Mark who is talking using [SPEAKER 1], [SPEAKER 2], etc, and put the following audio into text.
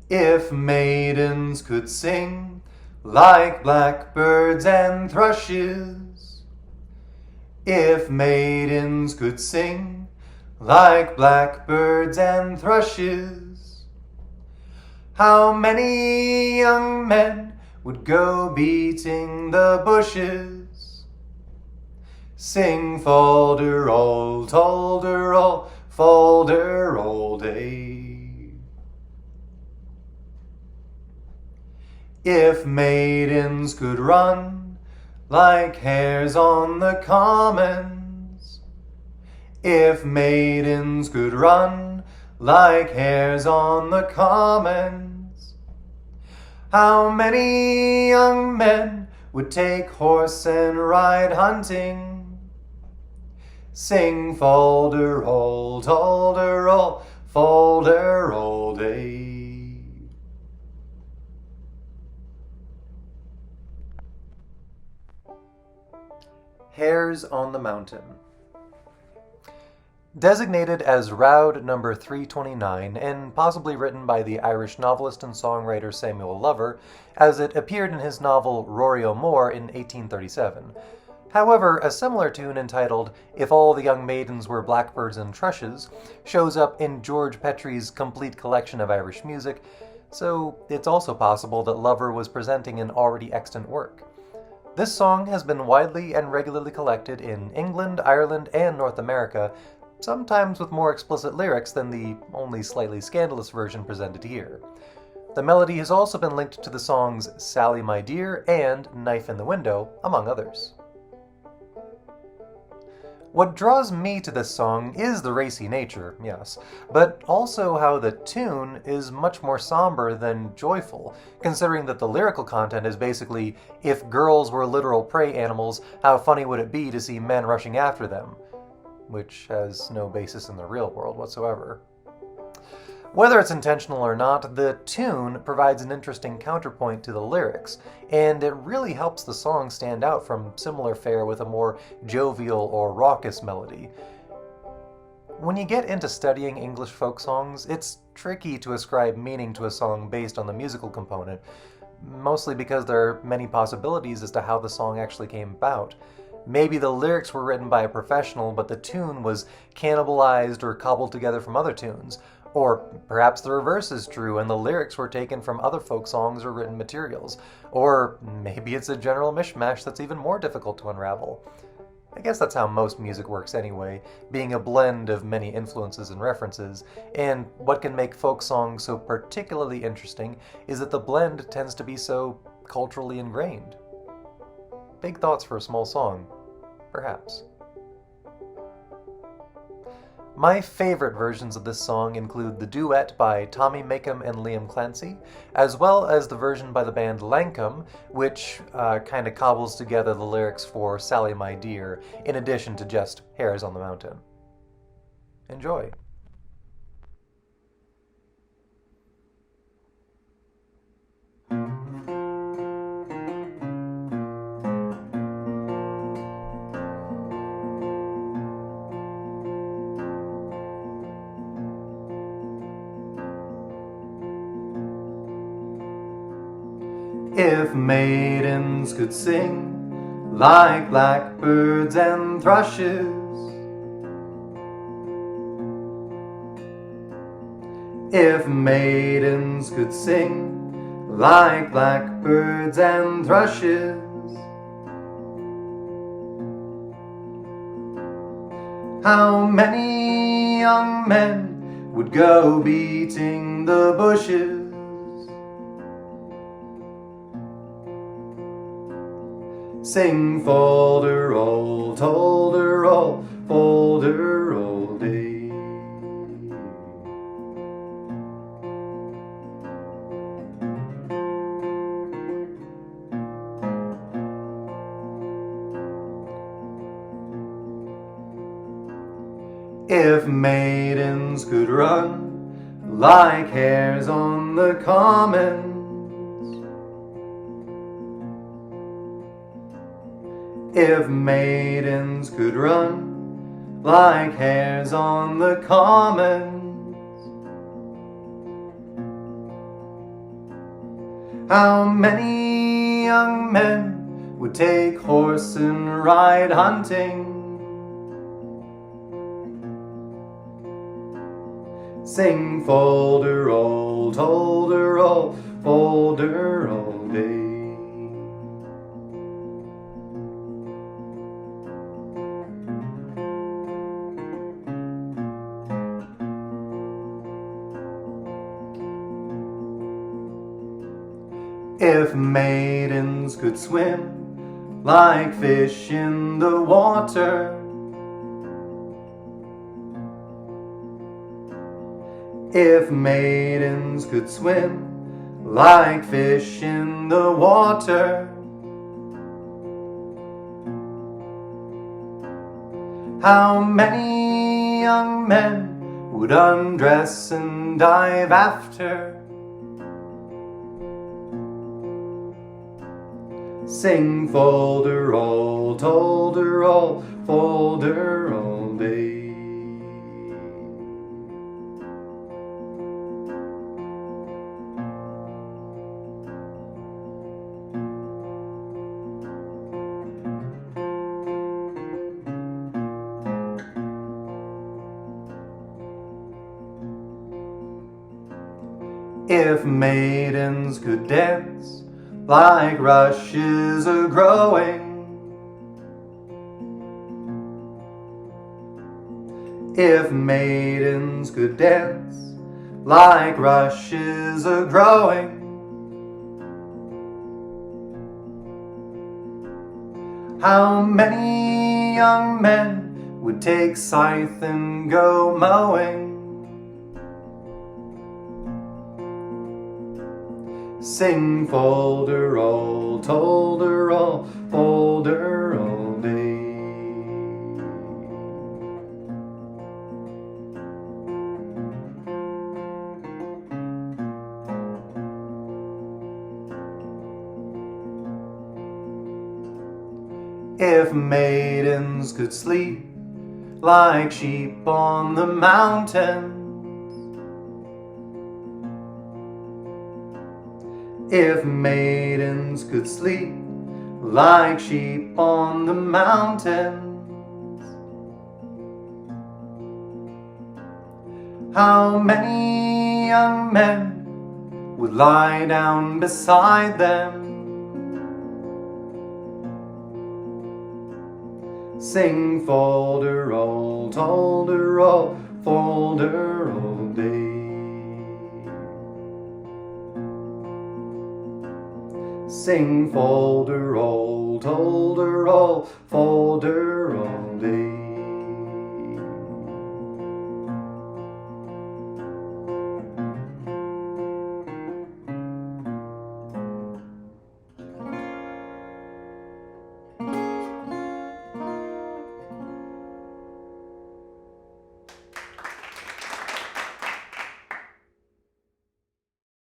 [SPEAKER 1] If maidens could sing like blackbirds and thrushes, if maidens could sing like blackbirds and thrushes, how many young men would go beating the bushes? Sing fol-de-rol, tol-de-rol, fol-de-rol day. If maidens could run like hares on the commons, if maidens could run like hares on the commons, how many young men would take horse and ride hunting? Sing fol-de-rol, tol-de-rol, fol-de-rol day. Hares on the Mountain. Designated as Roud number 329 and possibly written by the Irish novelist and songwriter Samuel Lover, as it appeared in his novel Rory O'More in 1837. However, a similar tune entitled If All the Young Maidens Were Blackbirds and Thrushes shows up in George Petrie's complete collection of Irish music, so it's also possible that Lover was presenting an already extant work. This song has been widely and regularly collected in England, Ireland, and North America, sometimes with more explicit lyrics than the only slightly scandalous version presented here. The melody has also been linked to the songs Sally My Dear and Knife in the Window, among others. What draws me to this song is the racy nature, yes, but also how the tune is much more somber than joyful, considering that the lyrical content is basically, if girls were literal prey animals, how funny would it be to see men rushing after them? Which has no basis in the real world whatsoever. Whether it's intentional or not, the tune provides an interesting counterpoint to the lyrics, and it really helps the song stand out from similar fare with a more jovial or raucous melody. When you get into studying English folk songs, it's tricky to ascribe meaning to a song based on the musical component, mostly because there are many possibilities as to how the song actually came about. Maybe the lyrics were written by a professional, but the tune was cannibalized or cobbled together from other tunes. Or perhaps the reverse is true and the lyrics were taken from other folk songs or written materials. Or maybe it's a general mishmash that's even more difficult to unravel. I guess that's how most music works anyway, being a blend of many influences and references, and what can make folk songs so particularly interesting is that the blend tends to be so culturally ingrained. Big thoughts for a small song, perhaps. My favorite versions of this song include the duet by Tommy Makem and Liam Clancy, as well as the version by the band Lankum, which kind of cobbles together the lyrics for Sally My Dear, in addition to just Hares on the Mountain. Enjoy. If maidens could sing like blackbirds and thrushes, if maidens could sing like blackbirds and thrushes, how many young men would go beating the bushes? Sing fol-de-rol, tol-de-rol, fol-de-rol day. If maidens could run like hares on the commons, if maidens could run like hares on the commons, How many young men would take horse and ride hunting? Sing fol-de-rol, tol-de-rol, fol-de-rol day. If maidens could swim like fish in the water, if maidens could swim like fish in the water, how many young men would undress and dive after? Sing fol-de-rol, tol-de-rol, fol-de-rol day. If maidens could dance like rushes a-growing, if maidens could dance like rushes a-growing, how many young men would take scythe and go mowing? Sing fol-de-rol, tol-de-rol, fol-de-rol day. If maidens could sleep like sheep on the mountain, if maidens could sleep like sheep on the mountains, how many young men would lie down beside them? Sing fol-de-rol, tol-de-rol, fol-de-rol day. Sing fol-de-rol, tol-de-rol, fol-de-rol.